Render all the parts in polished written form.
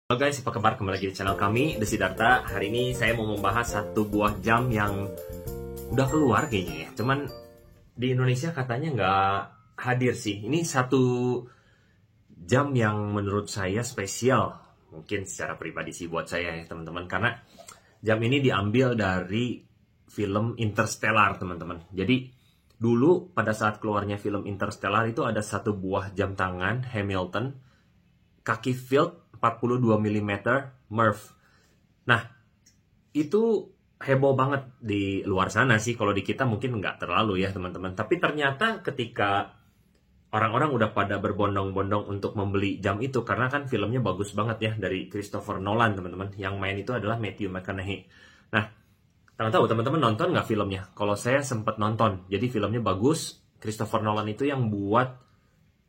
Halo guys, apa kabar? Kembali lagi di channel kami, The Siddhartha. Hari ini saya mau membahas satu buah jam yang udah keluar kayaknya ya. Cuman di Indonesia katanya nggak hadir sih. Ini satu jam yang menurut saya spesial. Mungkin secara pribadi sih buat saya ya teman-teman. Karena jam ini diambil dari film Interstellar teman-teman. Jadi dulu pada saat keluarnya film Interstellar itu ada satu buah jam tangan Hamilton kaki field 42 mm Murph. Nah, itu heboh banget di luar sana sih. Kalau di kita mungkin nggak terlalu ya teman-teman. Tapi ternyata ketika orang-orang udah pada berbondong-bondong untuk membeli jam itu, karena kan filmnya bagus banget ya, dari Christopher Nolan teman-teman. Yang main itu adalah Matthew McConaughey. Nah, tahu teman-teman nonton nggak filmnya? Kalau saya sempat nonton, jadi filmnya bagus. Christopher Nolan itu yang buat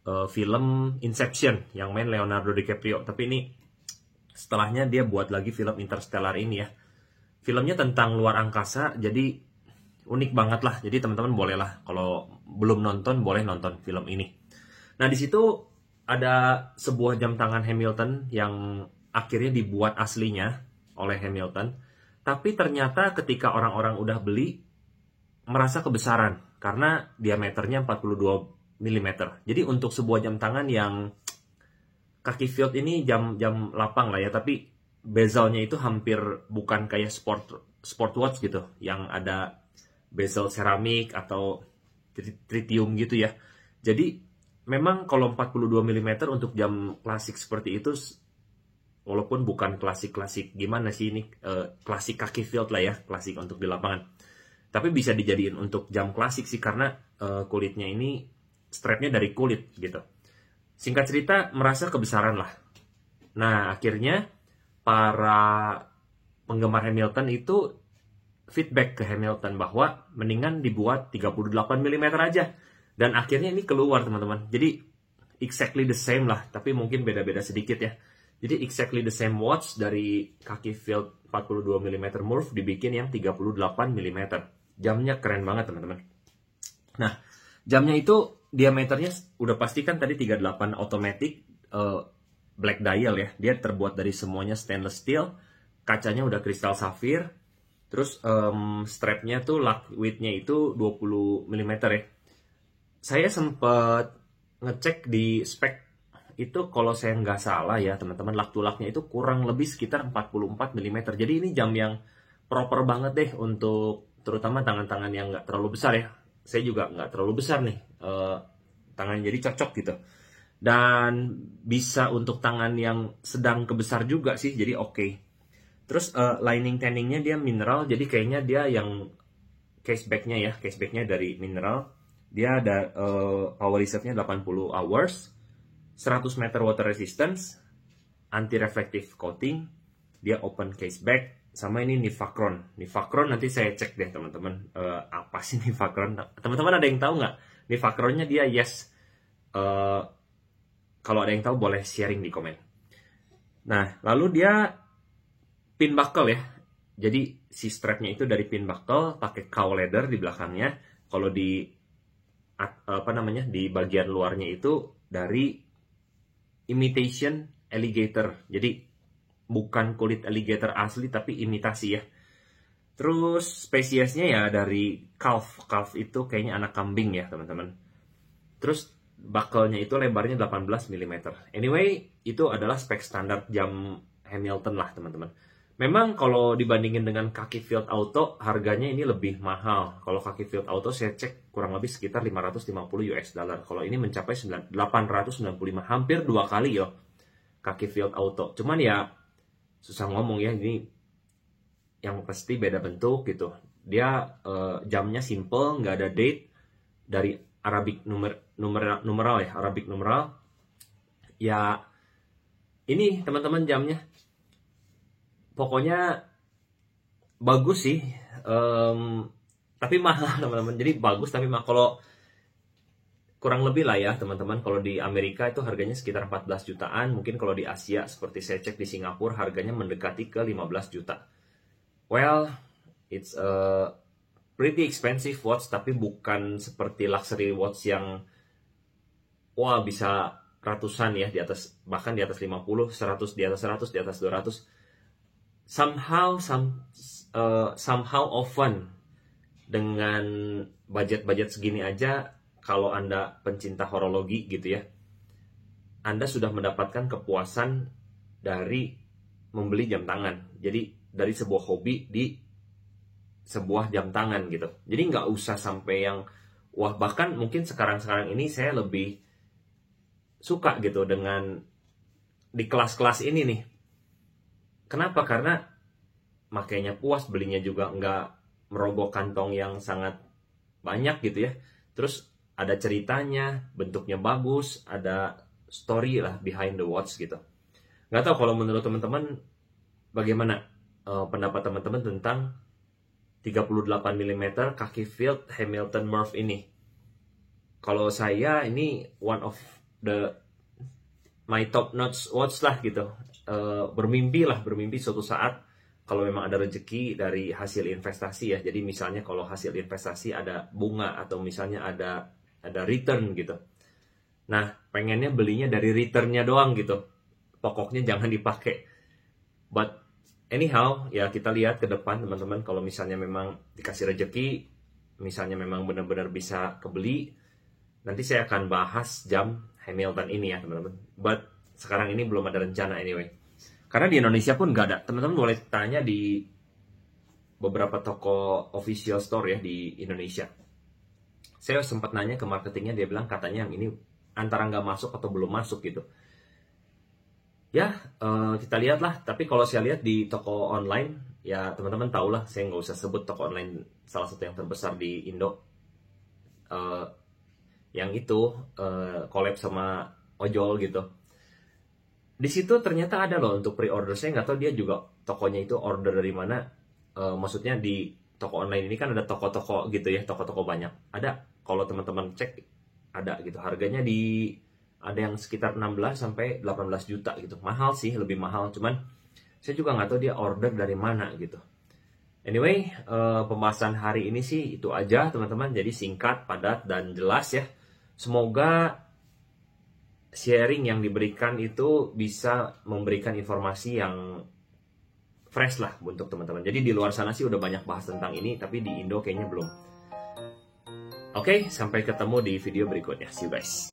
film Inception yang main Leonardo DiCaprio. Tapi ini setelahnya dia buat lagi film Interstellar ini ya. Filmnya tentang luar angkasa, jadi unik banget lah. Jadi teman-teman boleh lah, kalau belum nonton boleh nonton film ini. Nah di situ ada sebuah jam tangan Hamilton yang akhirnya dibuat aslinya oleh Hamilton. Tapi ternyata ketika orang-orang udah beli, merasa kebesaran karena diameternya 42 mm. Jadi untuk sebuah jam tangan yang kaki field ini jam lapang lah ya, tapi bezelnya itu hampir bukan kayak sport watch gitu yang ada bezel seramik atau tritium gitu ya. Jadi memang kalau 42 mm untuk jam klasik seperti itu, walaupun bukan klasik gimana sih ini, klasik kaki field lah ya, klasik untuk di lapangan, tapi bisa dijadiin untuk jam klasik sih karena kulitnya ini strapnya dari kulit gitu. Singkat cerita, merasa kebesaran lah. Nah, akhirnya para penggemar Hamilton itu feedback ke Hamilton bahwa mendingan dibuat 38 mm aja. Dan akhirnya ini keluar teman-teman. Jadi exactly the same lah, tapi mungkin beda-beda sedikit ya. Jadi exactly the same watch dari kaki field 42 mm Murph dibikin yang 38 mm. Jamnya keren banget teman-teman. Nah, jamnya itu diameternya udah pastikan tadi 38 automatic, black dial ya. Dia terbuat dari semuanya stainless steel. Kacanya udah kristal safir. Terus strapnya tuh lug width-nya itu 20 mm ya. Saya sempat ngecek di spek itu, kalau saya nggak salah ya teman-teman, lug to lug-nya itu kurang lebih sekitar 44 mm. Jadi ini jam yang proper banget deh untuk terutama tangan-tangan yang nggak terlalu besar ya. Saya juga nggak terlalu besar nih tangan, jadi cocok gitu. Dan bisa untuk tangan yang sedang ke besar juga sih, jadi oke. Terus lining tanningnya dia mineral, jadi kayaknya dia yang casebacknya ya, casebacknya dari mineral. Dia ada power reserve-nya 80 hours, 100 meter water resistance, anti-reflective coating, dia open caseback. Sama ini Nivacron. Nivacron nanti saya cek deh teman-teman. Apa sih Nivacron? Teman-teman ada yang tahu nggak? Nivacronnya dia yes. Kalau ada yang tahu boleh sharing di komen. Nah, lalu dia pin buckle ya. Jadi si strapnya itu dari pin buckle, pakai cow leather di belakangnya. Kalau di di bagian luarnya itu dari imitation alligator. Jadi bukan kulit alligator asli tapi imitasi ya. Terus spesiesnya ya dari calf. Calf itu kayaknya anak kambing ya teman-teman. Terus buckle-nya itu lebarnya 18 mm. Anyway, itu adalah spek standar jam Hamilton lah teman-teman. Memang kalau dibandingin dengan kaki field auto, harganya ini lebih mahal. Kalau kaki field auto saya cek kurang lebih sekitar 550 US dollar. Kalau ini mencapai 895, hampir 2 kali yo kaki field auto. Cuman ya susah ngomong ya, ini yang pasti beda bentuk gitu. Dia jamnya simple, nggak ada date, dari Arabic numeral ya, Arabic numeral. Ya ini teman-teman jamnya, pokoknya bagus sih, tapi mahal teman-teman. Jadi bagus tapi mahal. Kalau kurang lebih lah ya teman-teman, kalau di Amerika itu harganya sekitar 14 jutaan. Mungkin kalau di Asia seperti saya cek di Singapura harganya mendekati ke 15 juta. Well, it's a pretty expensive watch, tapi bukan seperti luxury watch yang wah bisa ratusan ya, di atas, bahkan di atas 50, 100, di atas 100, di atas 200. Somehow often dengan budget segini aja, kalau Anda pencinta horologi gitu ya, Anda sudah mendapatkan kepuasan dari membeli jam tangan. Jadi dari sebuah hobi di sebuah jam tangan gitu. Jadi nggak usah sampai yang wah, bahkan mungkin sekarang ini saya lebih suka gitu dengan di kelas-kelas ini nih. Kenapa? Karena makanya puas, belinya juga nggak merogoh kantong yang sangat banyak gitu ya. Terus ada ceritanya, bentuknya bagus, ada story lah behind the watch gitu. Nggak tahu kalau menurut teman-teman bagaimana pendapat teman-teman tentang 38 mm kaki Field Hamilton Murph ini. Kalau saya ini one of my top notch watch lah gitu. Bermimpi suatu saat kalau memang ada rezeki dari hasil investasi ya. Jadi misalnya kalau hasil investasi ada bunga atau misalnya ada return gitu. Nah, pengennya belinya dari returnnya doang gitu. Pokoknya jangan dipakai. But anyhow, ya kita lihat ke depan teman-teman, kalau misalnya memang dikasih rezeki, misalnya memang benar-benar bisa kebeli, nanti saya akan bahas jam Hamilton ini ya teman-teman. But sekarang ini belum ada rencana anyway. Karena di Indonesia pun nggak ada. Teman-teman boleh tanya di beberapa toko official store ya di Indonesia. Saya sempat nanya ke marketingnya, dia bilang katanya yang ini antara nggak masuk atau belum masuk gitu. Ya, kita lihatlah. Tapi kalau saya lihat di toko online, ya teman-teman tahulah, saya nggak usah sebut toko online salah satu yang terbesar di Indo. Yang itu collab sama ojol gitu. Di situ ternyata ada loh untuk pre-order. Saya nggak tahu dia juga tokonya itu order dari mana. Maksudnya di toko online ini kan ada toko-toko gitu ya, toko-toko banyak. Ada, kalau teman-teman cek ada gitu. Harganya ada yang sekitar 16 sampai 18 juta gitu. Mahal sih, lebih mahal. Cuman saya juga nggak tahu dia order dari mana gitu. Anyway, pembahasan hari ini sih itu aja teman-teman. Jadi singkat, padat, dan jelas ya. Semoga sharing yang diberikan itu bisa memberikan informasi yang fresh lah untuk teman-teman. Jadi di luar sana sih udah banyak bahas tentang ini, tapi di Indo kayaknya belum. Oke, sampai ketemu di video berikutnya. See you guys.